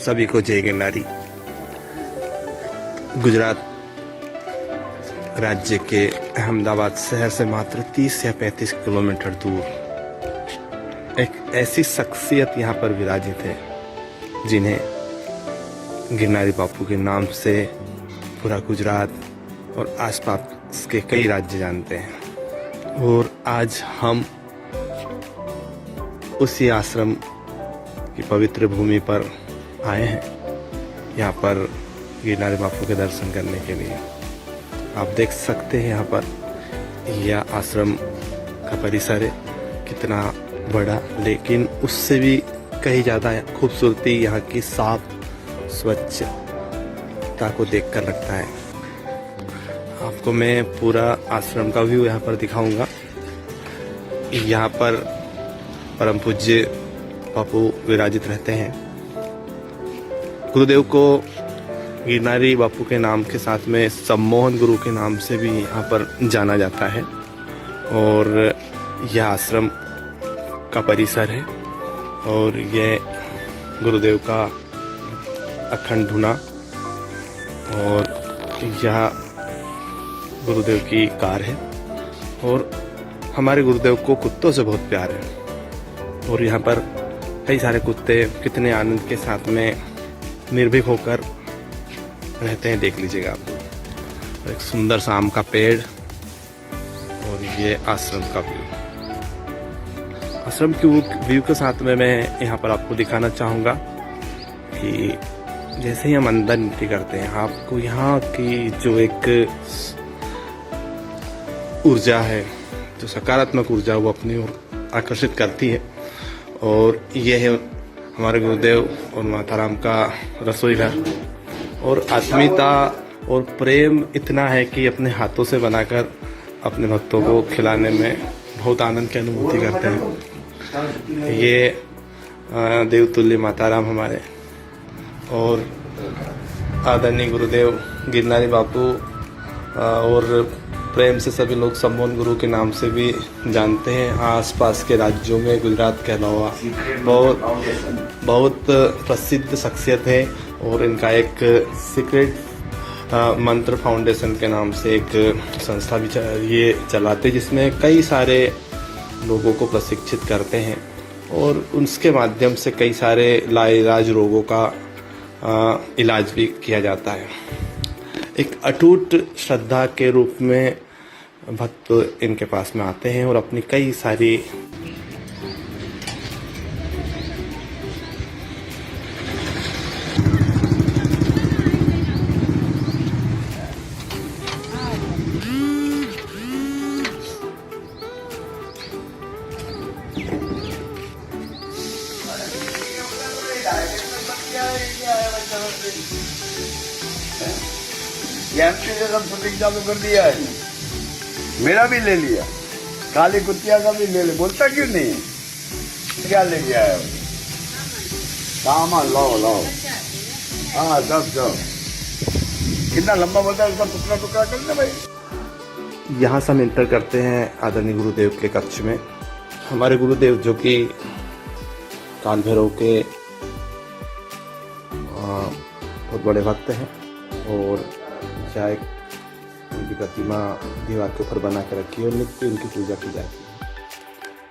सभी को जय गिरनारी। गुजरात राज्य के अहमदाबाद शहर से मात्र 30 या 35 किलोमीटर दूर एक ऐसी शख्सियत यहाँ पर विराजित है जिन्हें गिरनारी बापू के नाम से पूरा गुजरात और आसपास के कई राज्य जानते हैं। और आज हम उसी आश्रम की पवित्र भूमि पर आए हैं, यहाँ पर गिरनारी बापू के दर्शन करने के लिए। आप देख सकते हैं यहाँ पर यह आश्रम का परिसर है कितना बड़ा, लेकिन उससे भी कहीं ज़्यादा खूबसूरती यहाँ की साफ स्वच्छता को देखकर लगता है। आपको मैं पूरा आश्रम का व्यू यहाँ पर दिखाऊंगा। यहाँ पर परम पूज्य बापू विराजित रहते हैं। गुरुदेव को गिरनारी बापू के नाम के साथ में सम्मोहन गुरु के नाम से भी यहाँ पर जाना जाता है। और यह आश्रम का परिसर है और यह गुरुदेव का अखंड धुना और यह गुरुदेव की कार है। और हमारे गुरुदेव को कुत्तों से बहुत प्यार है और यहाँ पर कई सारे कुत्ते कितने आनंद के साथ में निर्भीक होकर रहते हैं, देख लीजिएगा आप। एक सुंदर सा आम का पेड़ और ये आश्रम का व्यू। आश्रम के व्यू के साथ में मैं यहाँ पर आपको दिखाना चाहूँगा कि जैसे ही हम अंदर एंट्री करते हैं, आपको यहाँ की जो एक ऊर्जा है, जो सकारात्मक ऊर्जा, वो अपनी ओर आकर्षित करती है। और यह है हमारे गुरुदेव और माता राम का रसोई घर। और आत्मीयता और प्रेम इतना है कि अपने हाथों से बनाकर अपने भक्तों को खिलाने में बहुत आनंद की अनुभूति करते हैं। ये देवतुल्य माता राम हमारे और आदरणीय गुरुदेव गिरनारी बापू और प्रेम से सभी लोग सम्मोहन गुरु के नाम से भी जानते हैं। आसपास के राज्यों में गुजरात के अलावा बहुत प्रसिद्ध शख्सियत है। और इनका एक सीक्रेट मंत्र फाउंडेशन के नाम से एक संस्था भी ये चलाते हैं, जिसमें कई सारे लोगों को प्रशिक्षित करते हैं और उसके माध्यम से कई सारे लाइलाज रोगों का इलाज भी किया जाता है। एक अटूट श्रद्धा के रूप में भक्त इनके पास में आते हैं और अपनी कई सारी शूटिंग चालू कर दिया है, मेरा भी ले लिया, काली कुतिया का भी ले ले, बोलता क्यों नहीं? क्या ले गया है? सामान लाओ लाओ। हाँ सब कितना लंबा बोलता है, उसका टुकड़ा टुकड़ा कर दे भाई। यहाँ से हम इंटर करते हैं आदरणीय गुरुदेव के कक्ष में। हमारे गुरुदेव जो कि काल भैरव के बहुत बड़े भक्त हैं और चाहे उनकी प्रतिमा दीवार के ऊपर बना के रखी है और नित्य उनकी पूजा की जाती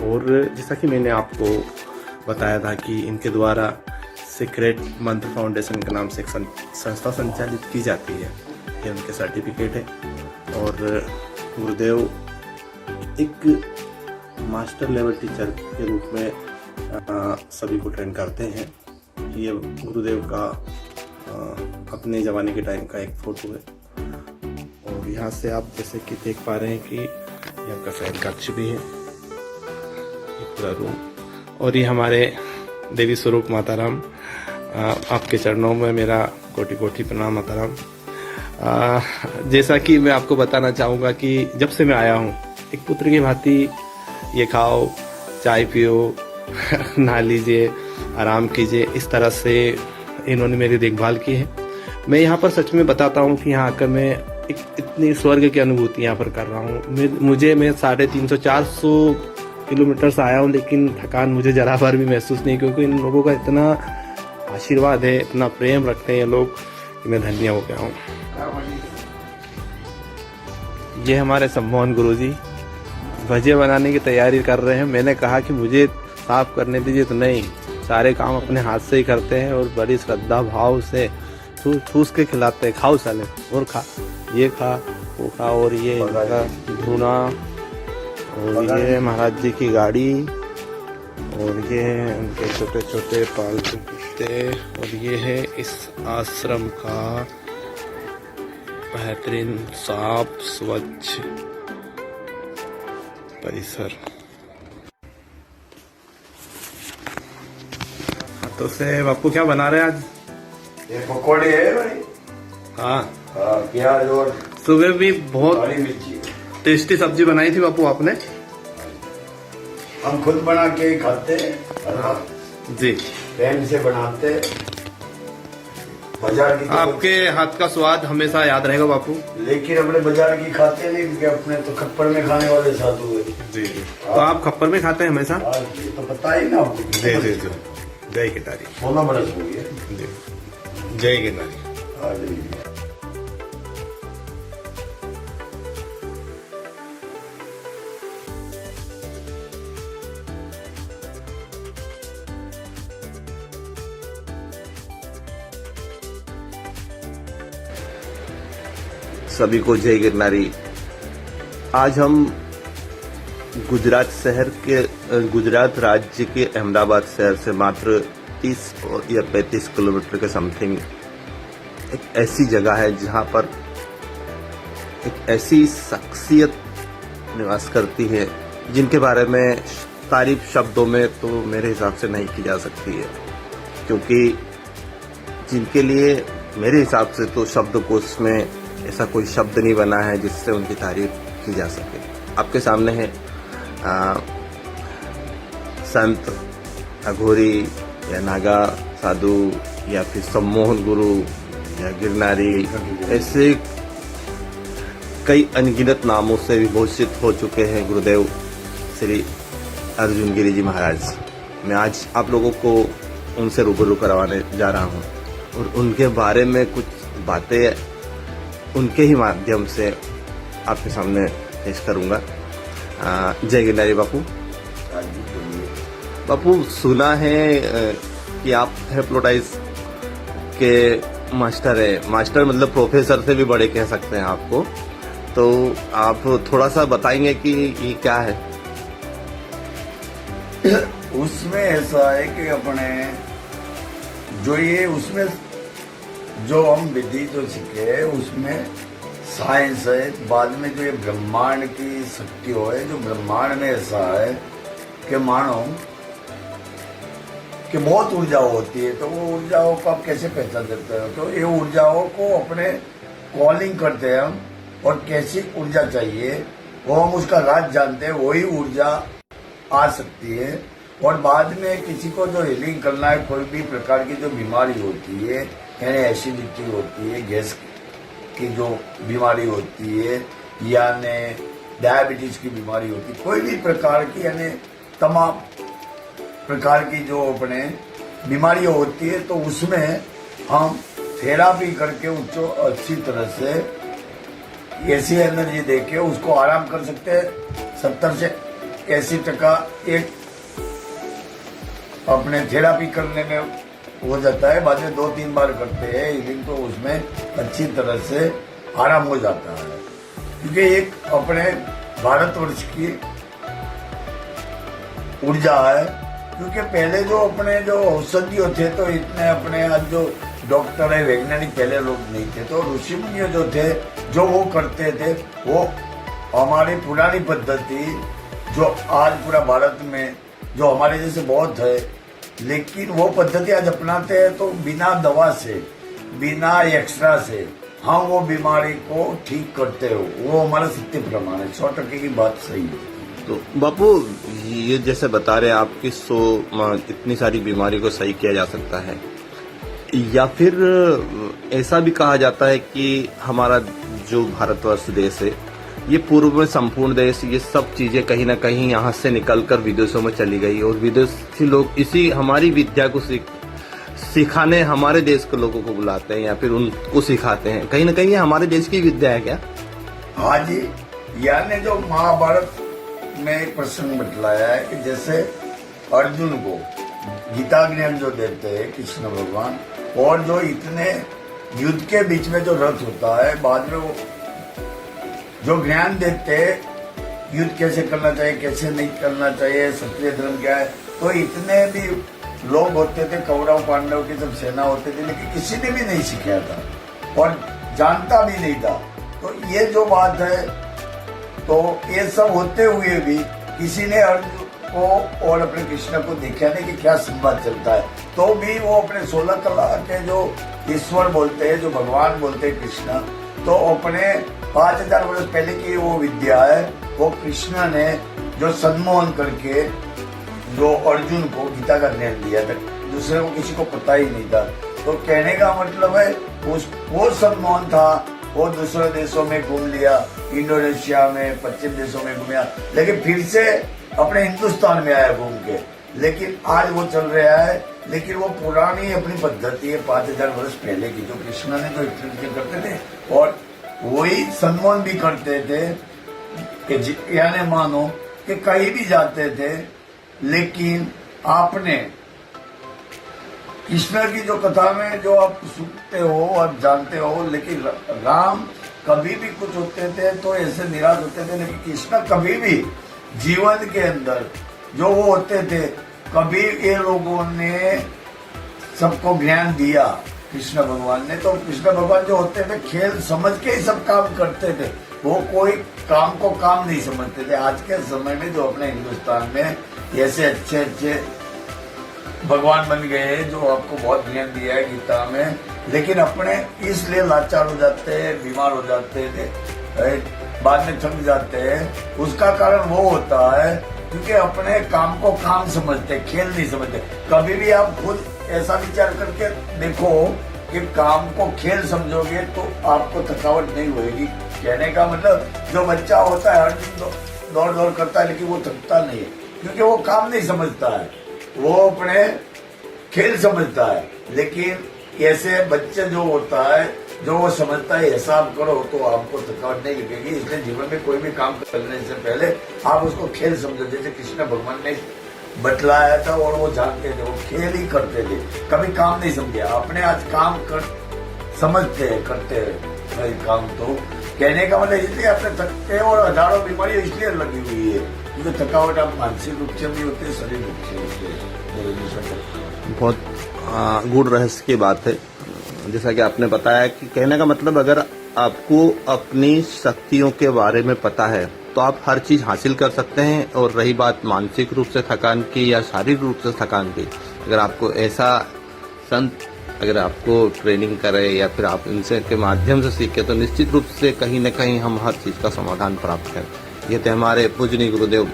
है। और जैसा कि मैंने आपको बताया था कि इनके द्वारा सीक्रेट मंत्र फाउंडेशन के नाम से एक संस्था संचालित की जाती है, ये उनके सर्टिफिकेट है। और गुरुदेव एक मास्टर लेवल टीचर के रूप में सभी को ट्रेन करते हैं। ये गुरुदेव का अपने ज़माने के टाइम का एक फ़ोटो है। और यहाँ से आप जैसे कि देख पा रहे हैं कि यहाँ का शयन कक्ष भी है, ये पूरा रूम। और ये हमारे देवी स्वरूप माता राम, आपके चरणों में मेरा कोटि कोटि प्रणाम माता राम। जैसा कि मैं आपको बताना चाहूँगा कि जब से मैं आया हूँ, एक पुत्र की भांति ये खाओ, चाय पियो, नहा लीजिए, आराम कीजिए, इस तरह से इन्होंने मेरी देखभाल की है। मैं यहाँ पर सच में बताता हूँ कि यहाँ आकर मैं एक इतनी स्वर्ग की अनुभूति यहाँ पर कर रहा हूँ। मैं 350-400 किलोमीटर से आया हूँ, लेकिन थकान मुझे जरा भर भी महसूस नहीं, क्योंकि इन लोगों का इतना आशीर्वाद है, इतना प्रेम रखते हैं ये लोग कि मैं धन्य हो गया हूँ। ये हमारे सम्मोहन गुरुजी भजिया बनाने की तैयारी कर रहे हैं। मैंने कहा कि मुझे साफ करने दीजिए, तो नहीं, सारे काम अपने हाथ से ही करते हैं और बड़ी श्रद्धा भाव से ठूस के खिलाते हैं। खाओ साले, और खा, ये खा, वो खा, और ये इनका धुना, और ये महाराज जी की गाड़ी, और ये उनके छोटे छोटे पालतू कुत्ते, और ये है इस आश्रम का बेहतरीन साफ स्वच्छ परिसर। तो से बापू क्या बना रहे हैं आज? ये पकौड़े है भाई। हाँ, प्याज और सुबह भी बहुत हरी मिर्ची। टेस्टी सब्जी बनाई थी बापू आपने। हम खुद बना के खाते हैं जी, प्रेम से बनाते। बाजार की आपके हाथ का स्वाद हमेशा याद रहेगा बापू। लेकिन अपने बाजार की खाते नहीं, क्योंकि अपने तो खप्पर में खाने वाले साधु हुए। जी, तो आप खप्पर में खाते हैं हमेशा? ये तो पता ही ना आपको। जी जी जी, जय केदारी। 16 बरस हो गए। जी, जय केदारी। सभी को जय गिरनारी। आज हम गुजरात राज्य के अहमदाबाद शहर से मात्र 30 या 35 किलोमीटर के समथिंग एक ऐसी जगह है जहां पर एक ऐसी शख्सियत निवास करती है जिनके बारे में तारीफ शब्दों में तो मेरे हिसाब से नहीं की जा सकती है, क्योंकि जिनके लिए मेरे हिसाब से तो शब्दकोश में ऐसा कोई शब्द नहीं बना है जिससे उनकी तारीफ की जा सके। आपके सामने है संत अघोरी या नागा साधु या फिर सम्मोहन गुरु या गिरनारी, ऐसे कई अनगिनत नामों से विभूषित हो चुके हैं गुरुदेव श्री अर्जुन गिरी जी महाराज। मैं आज आप लोगों को उनसे रूबरू करवाने जा रहा हूं और उनके बारे में कुछ बातें उनके ही माध्यम से आपके सामने पेश करूंगा। जय गिरनारी बापू। बापू, सुना है कि आप हिप्नोटाइज के मास्टर है। मास्टर मतलब प्रोफेसर से भी बड़े कह सकते हैं आपको, तो आप थोड़ा सा बताएंगे कि ये क्या है? उसमें ऐसा है कि अपने जो ये उसमें जो हम विधि जो सीखे उसमें साइंस है। बाद में जो ये ब्रह्मांड की शक्ति हो है, जो ब्रह्मांड में ऐसा है कि मानो कि बहुत ऊर्जाओं होती है, तो वो ऊर्जाओं को आप कैसे पहचान देते हो? तो ये ऊर्जाओं को अपने कॉलिंग करते हैं हम, और कैसी ऊर्जा चाहिए वो हम उसका राज जानते हैं, वही ऊर्जा आ सकती है। और बाद में किसी को जो हीलिंग करना है, कोई भी प्रकार की जो बीमारी होती है, यानी एसिडिटी होती है, गैस की जो बीमारी होती है, यानी डायबिटीज की बीमारी होती है, कोई भी प्रकार की यानी तमाम प्रकार की जो अपने बीमारियां होती है, तो उसमें हम थेरापी करके उसको अच्छी तरह से ऐसी एनर्जी देके उसको आराम कर सकते हैं। 70 से 80% एक अपने थेरापी करने में हो जाता है। बाद में 2-3 बार करते हैं हीलिंग, तो उसमें अच्छी तरह से आराम हो जाता है, क्योंकि एक अपने भारतवर्ष की ऊर्जा है। क्योंकि पहले जो अपने जो औषधियों थे, तो इतने अपने आज जो डॉक्टर है, वैज्ञानिक पहले लोग नहीं थे, तो ऋषि मुनि जो थे जो वो करते थे, वो हमारी पुरानी पद्धति जो आज पूरा भारत में जो हमारे जैसे बहुत है, लेकिन वो पद्धति आज अपनाते हैं, तो बिना दवा से, बिना एक्स्ट्रा से हम वो बीमारी को ठीक करते हो। वो हमारा सत्य प्रमाण है, 100% की बात सही है। तो बापू, ये जैसे बता रहे हैं आप कि इतनी सारी बीमारी को सही किया जा सकता है, या फिर ऐसा भी कहा जाता है कि हमारा जो भारतवर्ष देश है, ये पूर्व में संपूर्ण देश, ये सब चीजें कहीं ना कहीं यहाँ से निकलकर विदेशों में चली गई और विदेशी लोग इसी हमारी विद्या को सिखाने हमारे देश के लोगों को बुलाते हैं या फिर उनको सिखाते हैं, कहीं ना कहीं ये हमारे देश की विद्या है क्या? हाँ जी, यानी जो महाभारत में एक प्रसंग बतलाया है कि जैसे अर्जुन को गीता ज्ञान जो देते हैं कृष्ण भगवान, और जो इतने युद्ध के बीच में जो रथ होता है, बाद में वो जो ज्ञान देते हैं युद्ध कैसे करना चाहिए, कैसे नहीं करना चाहिए, क्षत्रिय धर्म क्या है, तो इतने भी लोग होते थे, कौरव पांडव की सब सेना होती थी, लेकिन किसी ने भी नहीं सिखाया था और जानता भी नहीं था। तो ये जो बात है, तो ये सब होते हुए भी किसी ने अर्जुन को और अपने कृष्ण को देखा नहीं कि क्या संवाद चलता है, तो भी वो अपने 16 कला के जो ईश्वर बोलते हैं, जो भगवान बोलते हैं कृष्ण, तो अपने 5000 वर्ष पहले की वो विद्या है, वो कृष्ण ने जो सम्मोहन करके जो अर्जुन को गीता का ज्ञान दिया था, दूसरे को किसी को पता ही नहीं था। तो कहने का मतलब है वो सम्मोहन था, वो दूसरे देशों में घूम लिया, इंडोनेशिया में, पश्चिम देशों में घूमिया, लेकिन फिर से अपने हिंदुस्तान में आया घूम के, लेकिन आज वो चल रहा है। लेकिन वो पुरानी अपनी पद्धति है 5000 वर्ष पहले की, जो कृष्ण ने जो इंट्रोड्यूस करते थे, और वही सम्मोहन भी करते थे कि यानी मानो कि कहीं भी जाते थे, लेकिन आपने कृष्ण की जो कथा में जो आप सुनते हो, आप जानते हो, लेकिन राम कभी भी कुछ होते थे तो ऐसे निराश होते थे, लेकिन कृष्ण कभी भी जीवन के अंदर जो वो होते थे, कभी ये लोगों ने सबको ज्ञान दिया कृष्ण भगवान ने। तो कृष्ण भगवान जो होते थे खेल समझ के ही सब काम करते थे, वो कोई काम को काम नहीं समझते थे। आज के समय में जो अपने हिंदुस्तान में ऐसे अच्छे अच्छे भगवान बन गए हैं, जो आपको बहुत ज्ञान दिया है गीता में, लेकिन अपने इसलिए लाचार हो जाते हैं, बीमार हो जाते थे, बाद में थक जाते हैं। उसका कारण वो होता है क्योंकि अपने काम को काम समझते, खेल नहीं समझते। कभी भी आप खुद ऐसा विचार करके देखो कि काम को खेल समझोगे तो आपको थकावट नहीं होगी। कहने का मतलब जो बच्चा होता है हर दिन दौड़ दौड़ करता है, लेकिन वो थकता नहीं है, क्योंकि वो काम नहीं समझता है, वो अपने खेल समझता है। लेकिन ऐसे बच्चे जो होता है, जो वो समझता है हिसाब करो तो आपको थकावट नहीं लगेगी। इसलिए जीवन में कोई भी काम करने से पहले आप उसको खेल समझो, जैसे कृष्ण भगवान ने बतलाया था और वो जानते थे, वो खेल ही करते थे, कभी काम नहीं समझे। अपने आज काम कर समझते हैं, करते हैं काम। तो कहने का मतलब इसलिए अपने थकते हैं और हजारों बीमारियां इसलिए लगी हुई है क्योंकि थकावट आप मानसिक रूप से भी होती है, शरीर रूप से होती है। बहुत गूढ़ रहस्य की बात है। जैसा कि आपने बताया कि कहने का मतलब अगर आपको अपनी शक्तियों के बारे में पता है तो आप हर चीज हासिल कर सकते हैं। और रही बात मानसिक रूप से थकान की या शारीरिक रूप से थकान की, अगर आपको ऐसा संत अगर आपको ट्रेनिंग करे या फिर आप इनसे के माध्यम से सीखे तो निश्चित रूप से कहीं न कहीं हम हर चीज का समाधान प्राप्त करें। ये थे हमारे पूजनीय गुरुदेव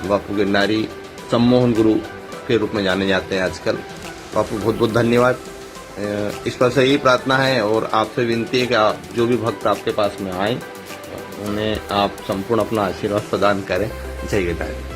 बापू गिरनारी, सम्मोहन गुरु के रूप में जाने जाते हैं आजकल। बापू बहुत बहुत धन्यवाद। ईश्वर से यही प्रार्थना है और आपसे विनती है कि आप जो भी भक्त आपके पास में आए उन्हें आप संपूर्ण अपना आशीर्वाद प्रदान करें। जय गिरनारी।